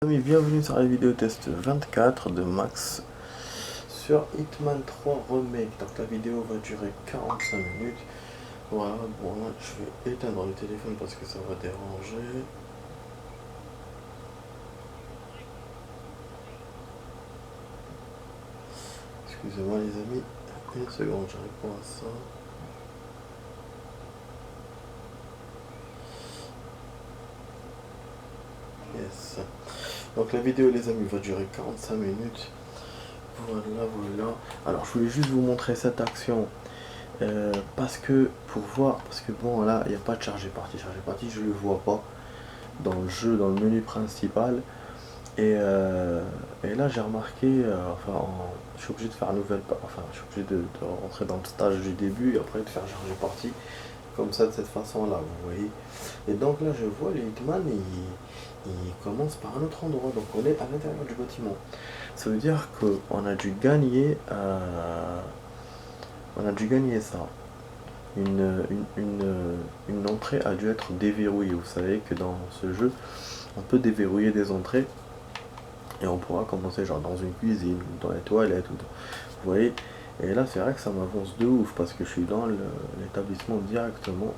Amis, bienvenue sur la vidéo test 24 de Max sur Hitman 3 Remake. Donc la vidéo va durer 45 minutes. Voilà, bon là je vais éteindre le téléphone parce que ça va déranger. Excusez-moi les amis, une seconde, je réponds à ça. Yes. Donc la vidéo les amis va durer 45 minutes. Voilà. Alors je voulais juste vous montrer cette action. Parce que pour voir, parce que bon là il n'y a pas de chargé parti je le vois pas dans le jeu, dans le menu principal. Et là j'ai remarqué, je suis obligé de faire un nouvel, enfin je suis obligé de rentrer dans le stage du début et après de faire charger partie, comme ça de cette façon là, vous voyez. Et donc là je vois le Hitman et il commence par un autre endroit, donc on est à l'intérieur du bâtiment. Ça veut dire qu'on a dû gagner, ça. Une entrée a dû être déverrouillée. Vous savez que dans ce jeu, on peut déverrouiller des entrées et on pourra commencer genre dans une cuisine, ou dans les toilettes, vous voyez. Et là c'est vrai que ça m'avance de ouf parce que je suis dans l'établissement directement.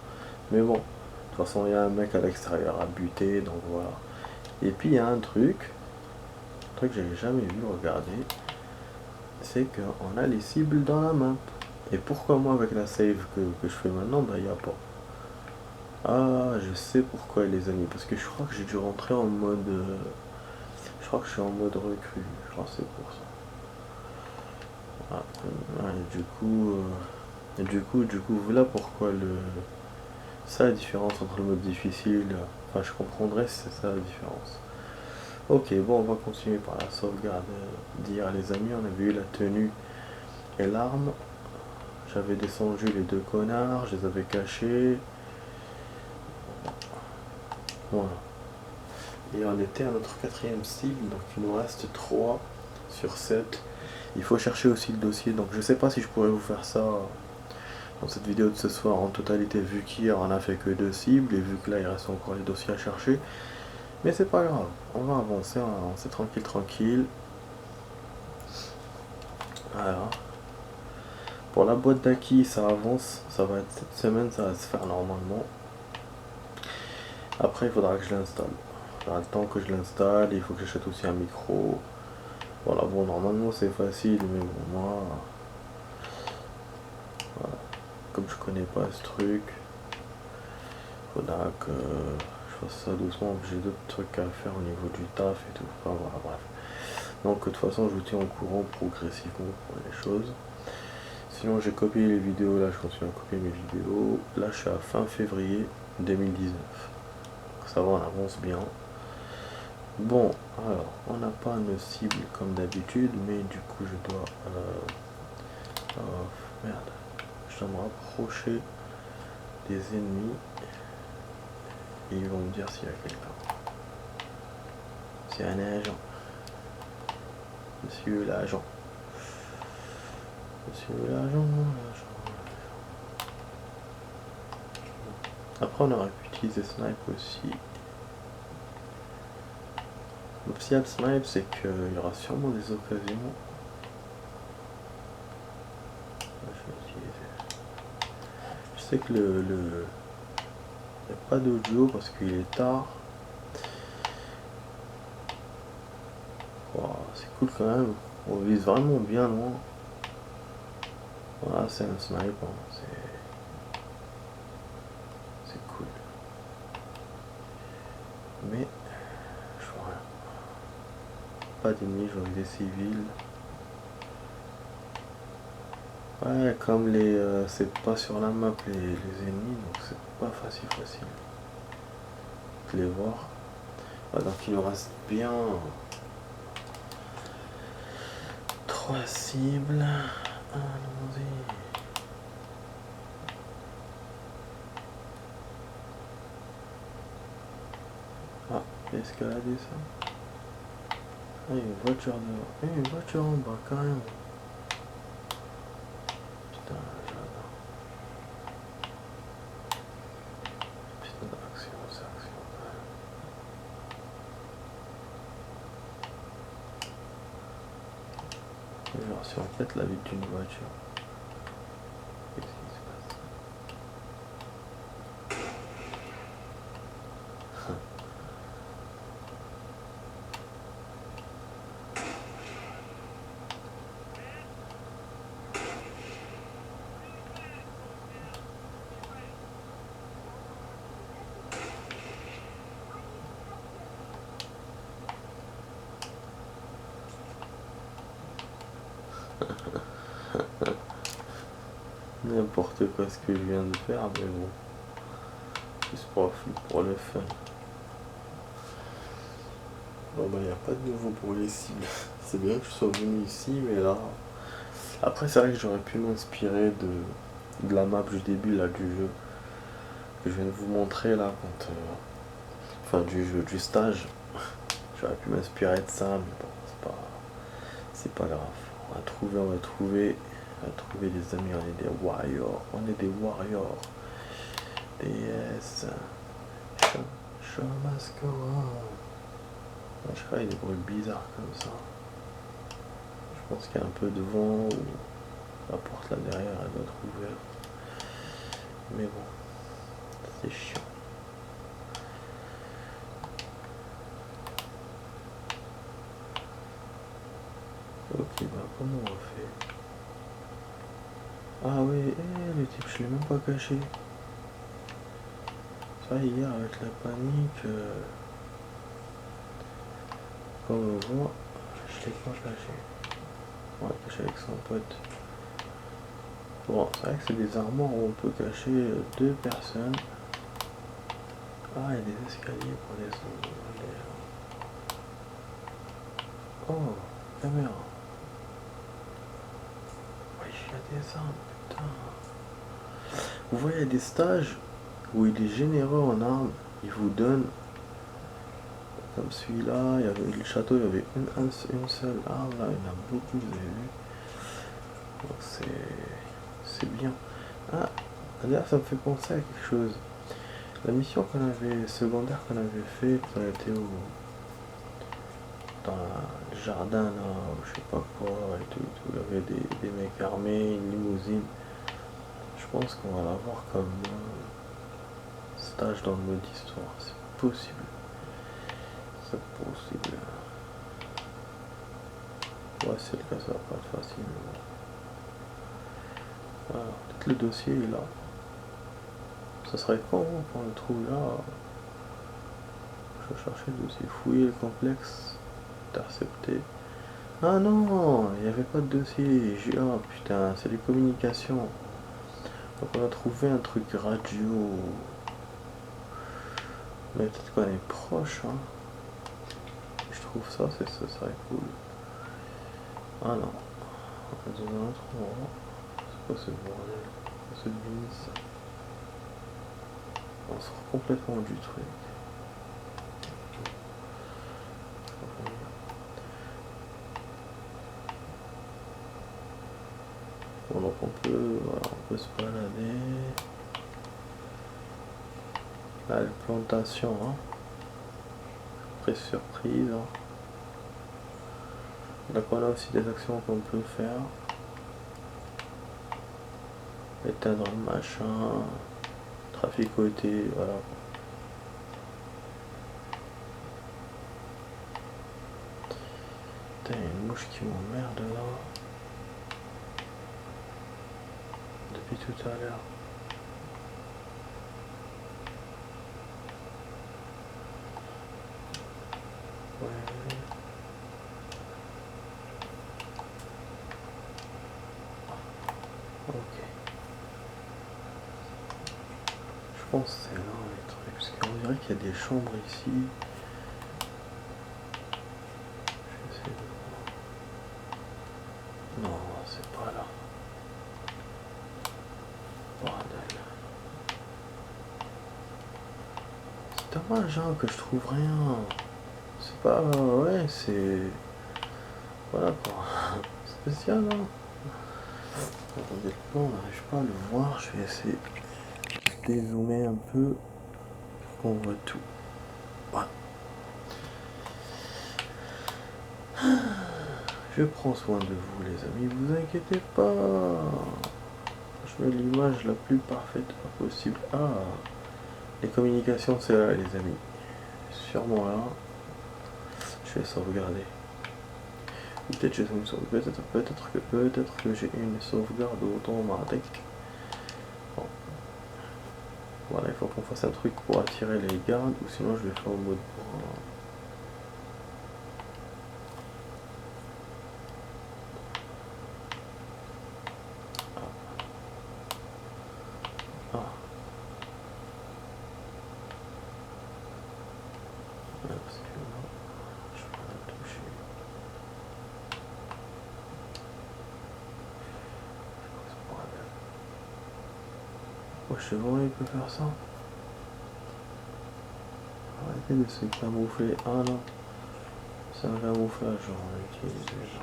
Mais bon, de toute façon il y a un mec à l'extérieur à buter, donc voilà. Et puis il y a un truc que j'avais jamais vu, regarder, c'est qu'on a les cibles dans la main. Et pourquoi moi avec la save que je fais maintenant, bah il n'y a pas. Ah, je sais pourquoi les amis, parce que je crois que j'ai dû rentrer en mode... je crois que je suis en mode recrue, je crois que c'est pour ça. Ah, du coup, voilà pourquoi ça la différence entre le mode difficile, enfin je comprendrais si c'est ça la différence. Ok, bon, on va continuer par la sauvegarde d'hier les amis, on avait eu la tenue et l'arme. J'avais descendu les deux connards, je les avais cachés. Voilà. Et on était à notre quatrième cible, donc il nous reste 3 sur 7. Il faut chercher aussi le dossier, donc je sais pas si je pourrais vous faire ça dans cette vidéo de ce soir en totalité, vu qu'hier on a fait que 2 cibles et vu que là il reste encore les dossiers à chercher. Mais c'est pas grave, on va avancer, tranquille. Voilà. Pour la boîte d'acquis, ça avance, ça va être cette semaine, ça va se faire normalement. Après il faudra que je l'installe. Il faudra le temps que je l'installe, il faut que j'achète aussi un micro. Voilà, bon, normalement c'est facile, mais bon, moi, voilà, comme je connais pas ce truc, faudra que je fasse ça doucement, j'ai d'autres trucs à faire au niveau du taf et tout. Enfin, voilà, bref. Donc, de toute façon, je vous tiens au courant progressivement pour les choses. Sinon, j'ai copié les vidéos, là, je continue à copier mes vidéos. Là, je suis à fin février 2019. Donc, ça va, on avance bien. Bon, alors, on n'a pas nos cibles comme d'habitude, mais du coup, je dois... merde. Je dois me rapprocher des ennemis et ils vont me dire s'il y a quelqu'un. C'est un agent. Monsieur l'agent. Monsieur l'agent. Après on aurait pu utiliser snipe aussi. L'option snipe c'est qu'il y aura sûrement des occasions. Je sais que il n'y a pas d'audio parce qu'il est tard. Wow, c'est cool quand même. On vise vraiment bien loin. Voilà, c'est un snipe. Hein. C'est cool. Mais je vois rien. Pas d'ennemis, je vois des civils. Ouais, comme c'est pas sur la map les ennemis, donc c'est pas facile de les voir. Ah, donc il nous reste bien 3 cibles. Allons-y. Ah, escalader ça. Ah, il y a une voiture devant. Il y a une voiture en bas, carrément. Putain, j'adore. Putain, action, c'est action. Genre si on pète la vitre d'une voiture. Qu'est-ce qui se passe? N'importe quoi ce que je viens de faire, mais bon. Juste pour le fun. Bon bah y a pas de nouveau pour les cibles. C'est bien que je sois venu ici, mais là. Après c'est vrai que j'aurais pu m'inspirer de la map du début là du jeu. Que je viens de vous montrer là quand. Enfin du jeu, du stage. J'aurais pu m'inspirer de ça, mais bon, c'est pas grave. On va trouver, des amis, on est des warriors. On est des warriors. DS. Show must go on. Je crois qu'il y a des bruits bizarres comme ça. Je pense qu'il y a un peu de vent ou la porte là derrière elle doit être ouverte. Mais bon, c'est chiant. Ok, bah comment on fait? Ah oui, le type je l'ai même pas caché. Ça hier avec la panique, comme on voit, je l'ai pas caché. On va cacher avec son pote. Bon, c'est vrai que c'est des armoires où on peut cacher deux personnes. Ah, il y a des escaliers pour descendre. Oh, caméra. Oui, il y a des armes, putain. Vous voyez, il y a des stages où il est généreux en armes. Il vous donne, comme celui-là, il y avait le château, il y avait une seule arme. Là, il y en a beaucoup, vous avez vu. Donc c'est bien. Ah, d'ailleurs, ça me fait penser à quelque chose. La mission secondaire qu'on avait fait, quand on était dans le jardin là, ou je sais pas quoi, et tout, il y avait des mecs armés, une limousine. Je pense qu'on va l'avoir comme stage dans le mode histoire. C'est possible. C'est possible. Ouais, c'est le cas, ça va pas être facile. Voilà, peut-être le dossier est là. Ça serait con qu'on le trouve là. Je vais chercher le dossier, fouiller le complexe, intercepter. Ah non, il n'y avait pas de dossier. Oh putain, c'est les communications. Donc on a trouvé un truc radio. Mais peut-être qu'on est proche, hein. Je trouve ça, ça serait cool. Ah non. On va dans un autre endroit. C'est quoi ce bordel? Ce bise. On sort complètement du truc. Bon, donc voilà, on peut se balader. Là, la plantation, hein. Après surprise. Hein. Donc on a aussi des actions qu'on peut faire. Éteindre le machin. Traficoter, voilà. Putain, il y a une mouche qui m'emmerde là. Depuis tout à l'heure. Ouais. Ok. Je pense que c'est là les trucs. Parce qu'on dirait qu'il y a des chambres ici. J'essaie de voir. Non, c'est pas là. Bordel. C'est dommage hein, que je trouve rien. C'est pas. Ouais, c'est. Voilà quoi. Spécial hein. Attendez, on n'arrive pas à le voir. Je vais essayer de dézoomer un peu pour qu'on voit tout. Voilà. Je prends soin de vous les amis, vous inquiétez pas. Je mets l'image la plus parfaite possible. Ah, les communications c'est là les amis. Sûrement là. Je vais sauvegarder. Peut-être j'ai une sauvegarde, peut-être que j'ai une sauvegarde automatique. Bon. Voilà, il faut qu'on fasse un truc pour attirer les gardes, ou sinon je vais faire en mode ah. Parce que là, je peux la toucher. Ouais, je sais vraiment il peut faire ça. Arrêtez de se camoufler. Ah non. C'est un camouflage, on utilise déjà.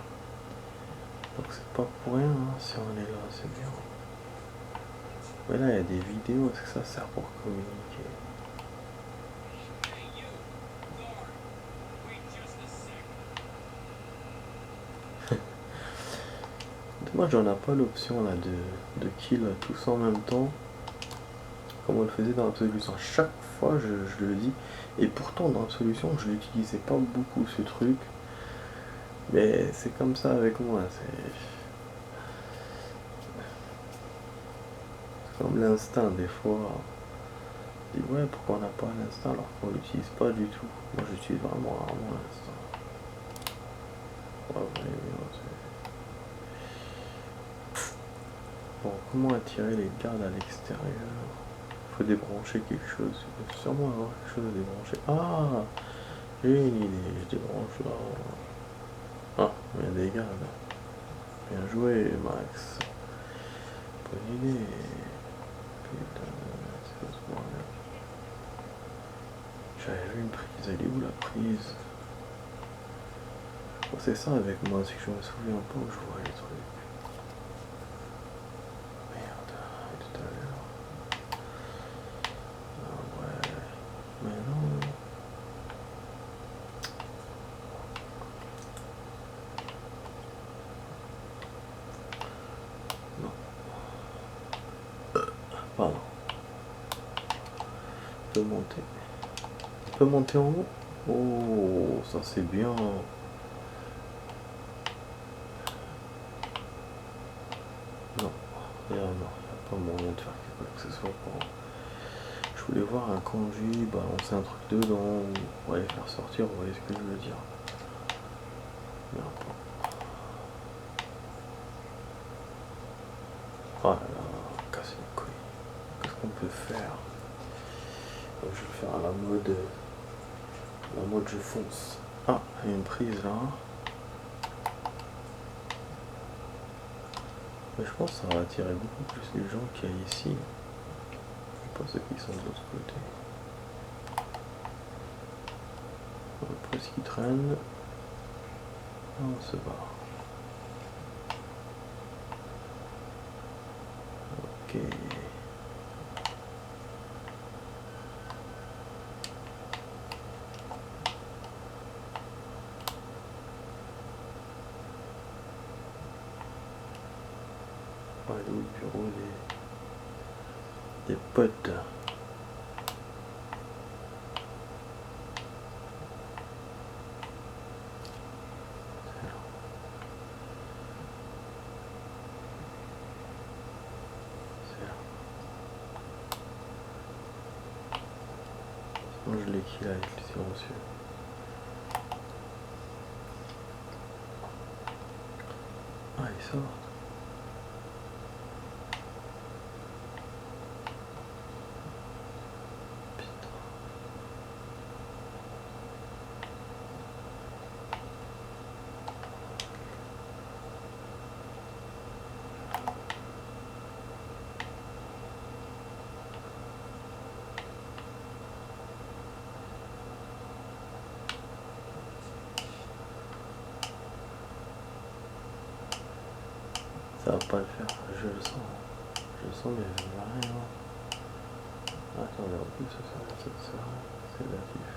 Donc c'est pas pour rien, hein, si on est là, c'est bien. Mais là, il y a des vidéos, est-ce que ça sert pour communiquer? Dommage, on n'a pas l'option là de kill tous en même temps, comme on le faisait dans Absolution. Chaque fois, je le dis, et pourtant dans Absolution, je l'utilisais pas beaucoup ce truc. Mais c'est comme ça avec moi, c'est comme l'instinct des fois. On dit ouais, pourquoi on n'a pas l'instinct alors qu'on l'utilise pas du tout. Moi j'utilise vraiment rarement l'instinct. Ouais, bon, comment attirer les gardes à l'extérieur? Faut débrancher quelque chose. Il faut sûrement avoir quelque chose à débrancher. Ah, j'ai une idée, je débranche là. Ah, il y a des gardes. Bien joué, Max. Bonne idée. Putain, c'est quoi ce bordel? J'avais vu une prise, elle est où la prise? Bon, c'est ça avec moi, c'est que je me souviens pas où je vois les trucs. Merde, tout à l'heure. Ah ouais, mais non. Non. Pardon. On peut monter. On peut monter en haut. Oh, ça c'est bien. Non, il n'y a pas moyen de faire quelque chose que ce soit pour... Je voulais voir un conduit, balancer un truc dedans, ou aller faire sortir, vous voyez ce que je veux dire. Merde. Oh là là, casser les couilles. Qu'est-ce qu'on peut faire? Je vais le faire à la mode je fonce. Ah, il y a une prise là. Mais je pense que ça va attirer beaucoup plus les gens qu'il y a ici. Et pas ceux qui sont de l'autre côté. Après ce qui traîne. On se barre. Ok. Voilà où le bureau des potes. Moi je l'ai kill avec le silencieux. Ah il sort. Putain. Ça va pas le faire, je le sens. Je le sens mais je vois rien. Attendez, en plus c'est relatif.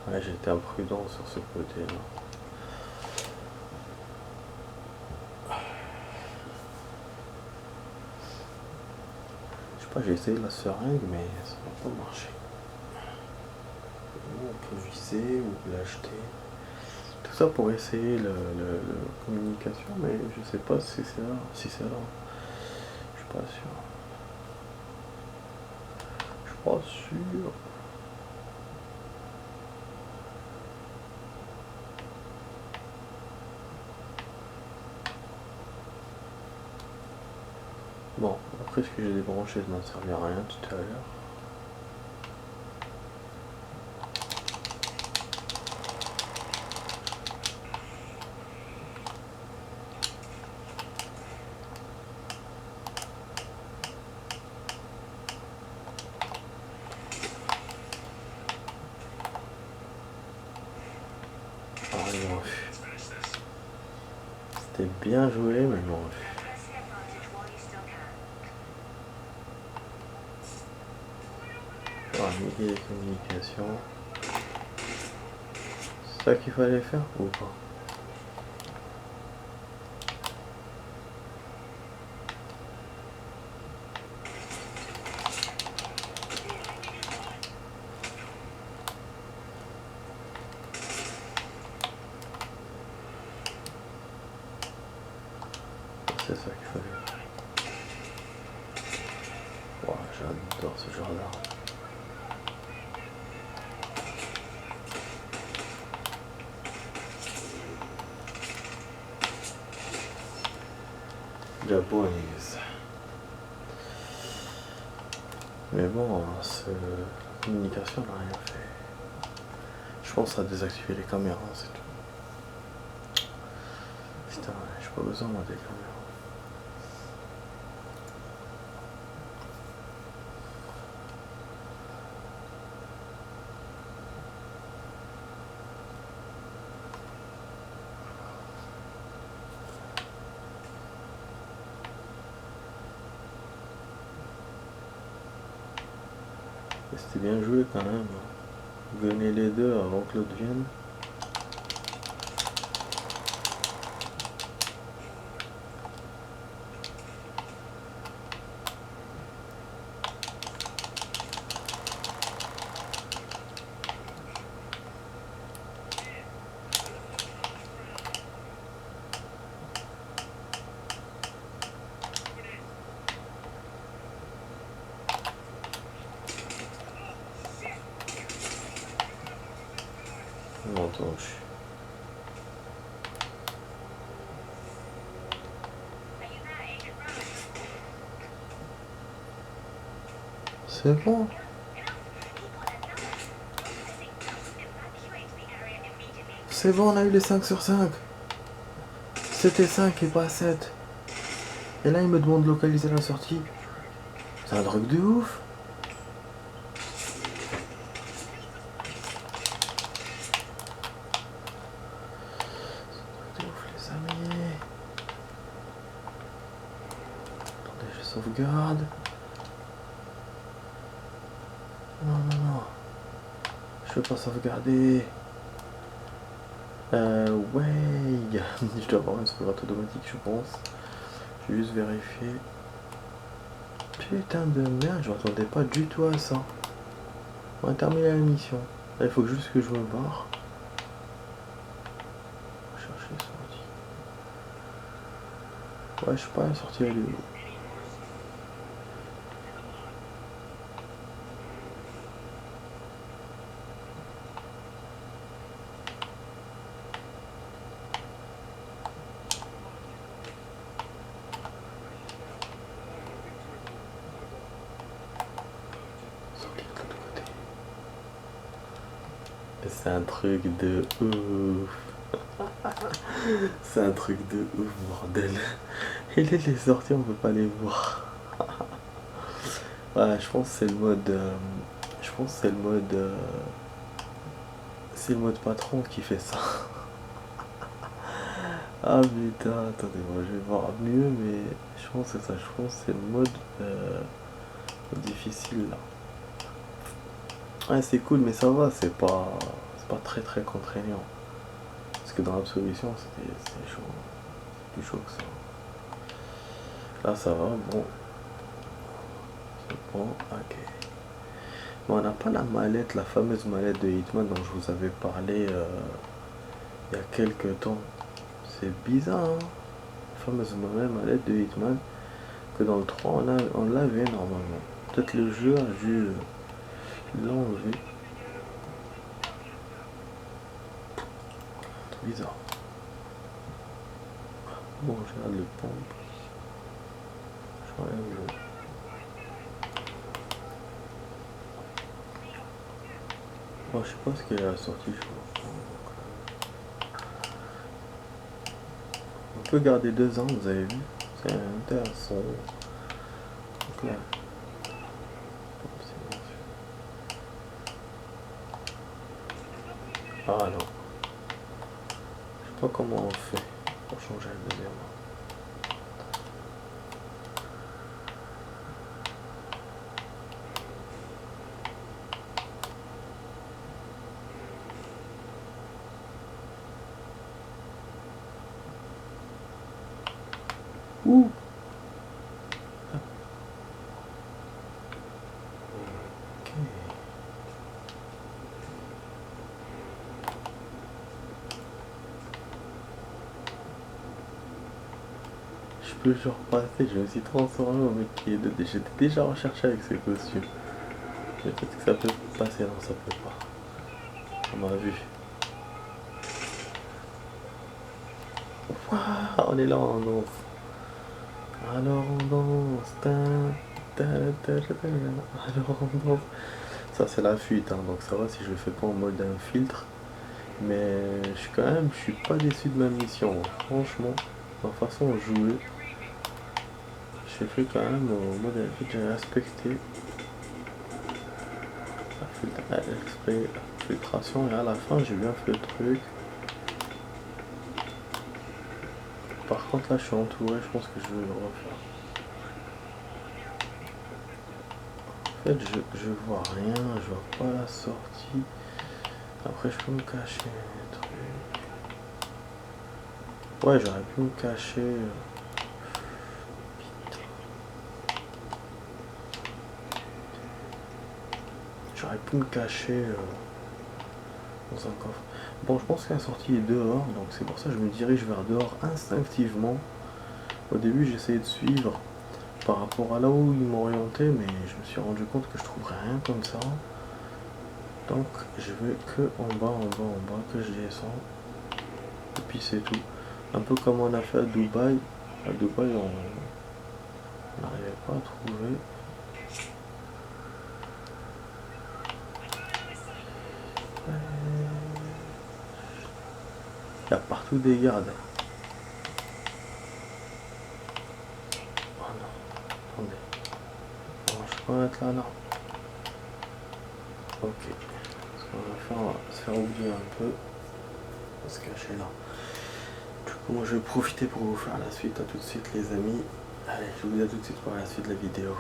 Ouais, j'étais imprudent sur ce côté-là. Je sais pas, j'ai essayé la seringue, mais ça n'a pas marché. On peut viser ou l'acheter. Tout ça pour essayer la communication, mais je sais pas si c'est là. Si c'est là. Je suis pas sûr. Je suis pas sûr. Bon, après ce que j'ai débranché, ça m'a servi à rien tout à l'heure. Ah, ils m'ont vu. C'était bien joué, mais ils m'ont vu. Ah, niquer les communications. C'est ça qu'il fallait faire ou pas? C'est ça qu'il fallait. Wow, j'adore ce genre d'art. Japonese. Mais bon, cette communication n'a rien fait. Je pense à désactiver les caméras, c'est tout. Putain, j'ai pas besoin moi des caméras. Et c'était bien joué quand même. Venez les deux avant que l'autre vienne. Entendu. C'est bon. C'est bon, on a eu les 5 sur 5. C'était 5 et pas 7. Et là, il me demande de localiser la sortie. C'est un truc de ouf. C'est ouf, les amis. Attendez, je sauvegarde. Non, non, non. Je peux pas sauvegarder. Ouais. Je dois avoir une sauvegarde automatique, je pense. Je vais juste vérifier. Putain de merde, je m'attendais pas du tout à ça. On va terminer la mission. Là, il faut juste que je me barre. Chercher sortie. Ouais, je sais pas, la sortie elle est où? C'est un truc de ouf. C'est un truc de ouf, bordel. Et les sorties, on peut pas les voir. Ouais, je pense que c'est le mode. Je pense que c'est le mode. C'est le mode patron qui fait ça. Ah putain, attendez, moi je vais voir mieux, mais je pense que c'est ça. Je pense que c'est le mode difficile là. Ouais, c'est cool, mais ça va, c'est pas pas très contraignant. Parce que dans l'absolution, c'était chaud. Plus chaud que ça. Là, ça va, bon. C'est bon, ok. Bon, on n'a pas la mallette, la fameuse mallette de Hitman dont je vous avais parlé il y a quelques temps. C'est bizarre, hein? La fameuse mallette de Hitman que dans le 3 on l'avait normalement. Peut-être le jeu a dû l'enlever. Bizarre. Bon, je regarde le pompe. Je regarde le... Bon, je sais pas ce qu'elle a sorti, je crois. On peut garder 2 ans, vous avez vu? C'est intéressant. Donc là. Ah non. Je sais pas comment on fait pour changer le deuxième. Ouh. Ok. Je peux genre passer, je me suis transformé au mec qui est de... J'étais déjà recherché avec ses costumes. Mais peut-être que ça peut passer, non ça peut pas. On m'a vu. Waouh, on est là en danse. Alors on danse. Alors on danse. Ça c'est la fuite, hein, donc ça va si je le fais pas en mode un filtre. Mais je suis pas déçu de ma mission. Franchement, ma façon de jouer, j'ai fait quand même au mode un filtre, j'ai respecté la filtration et à la fin j'ai bien fait le truc. Par contre là je suis entouré, je pense que je vais le refaire. En fait je vois rien, je vois pas la sortie. Après je peux me cacher un truc. Ouais, j'aurais pu me cacher. J'aurais pu me cacher dans un coffre. Bon, je pense que la sortie est dehors, donc c'est pour ça que je me dirige vers dehors instinctivement. Au début j'essayais de suivre par rapport à là où ils m'ont orienté, mais je me suis rendu compte que je trouverais rien comme ça. Donc je vais que en bas, que je descends. Et puis c'est tout. Un peu comme on a fait à Dubaï. À Dubaï on n'arrivait pas à trouver. Il y a partout des gardes. Oh non, attendez. Non, je peux mettre là, non. Ok. Ce qu'on va faire, on va se faire oublier un peu. On va se cacher là. Du coup, moi je vais profiter pour vous faire la suite. À tout de suite les amis. Allez, je vous dis à tout de suite pour la suite de la vidéo.